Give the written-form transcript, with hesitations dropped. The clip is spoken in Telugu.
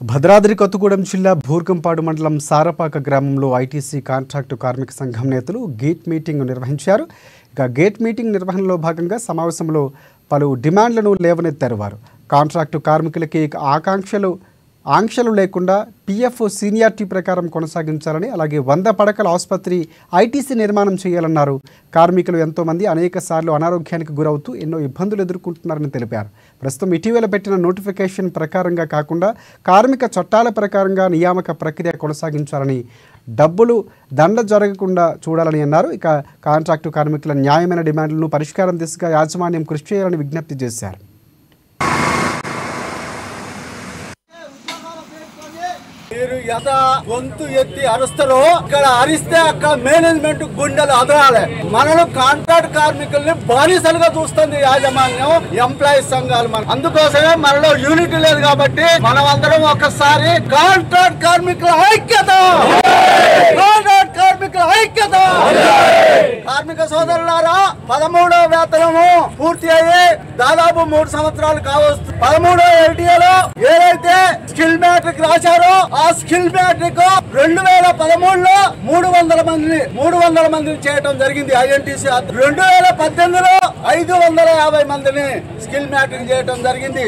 భద్రాద్రి కొత్తగూడెం జిల్లా భూర్గంపాడు మండలం సారపాక గ్రామంలో ఐటీసీ కాంట్రాక్టు కార్మిక సంఘం నేతలు గేట్ మీటింగ్ నిర్వహించారు. ఇక గేట్ మీటింగ్ నిర్వహణలో భాగంగా సమావేశంలో పలు డిమాండ్లను లేవనెత్తారు. వారు కాంట్రాక్టు కార్మికులకి ఆంక్షలు లేకుండా పీఎఫ్ సీనియారిటీ ప్రకారం కొనసాగించాలని, అలాగే 100 పడకల ఆసుపత్రి ఐటీసీ నిర్మాణం చేయాలన్నారు. కార్మికులు ఎంతోమంది అనేక సార్లు అనారోగ్యానికి గురవుతూ ఎన్నో ఇబ్బందులు ఎదుర్కొంటున్నారని తెలిపారు. ప్రస్తుతం ఇటీవల పెట్టిన నోటిఫికేషన్ ప్రకారంగా కాకుండా కార్మిక చట్టాల ప్రకారంగా నియామక ప్రక్రియ కొనసాగించాలని, డబ్బులు దండ జరగకుండా చూడాలని అన్నారు. ఇక కాంట్రాక్టు కార్మికుల న్యాయమైన డిమాండ్లను పరిష్కారం దిశగా యాజమాన్యం కృషి చేయాలని విజ్ఞప్తి చేశారు. మీరు ఎంత గొంతు ఎత్తి అరుస్తారో ఇక్కడ అరిస్తే అక్కడ మేనేజ్మెంట్ గుండెలు అదరాలి. మనలో కాంట్రాక్ట్ కార్మికుల్ని బానిసలుగా చూస్తుంది యాజమాన్యం, ఎంప్లాయీస్ సంఘాలు. అందుకోసమే మనలో యూనిటీ లేదు కాబట్టి మనం అందరం ఒకసారి కాంట్రాక్ట్ కార్మికుల ఐక్యత, కాంట్రాక్ట్ కార్మికుల ఐక్యత. కార్మిక సోదరులారా, 13వ వేతనము పూర్తి అయ్యి దాదాపు 3 సంవత్సరాలు కావచ్చు. 13వ ఎల్టీఏలో ఏదైతే స్కిల్ మ్యాట్రిక్ రాశారో ఆ స్కిల్ మ్యాట్రిక్ 2013లో 300 మందిని చేయడం జరిగింది. ఐఎన్టీసీ 2018లో 550 మందిని స్కిల్ మ్యాట్రిక్ చేయడం జరిగింది.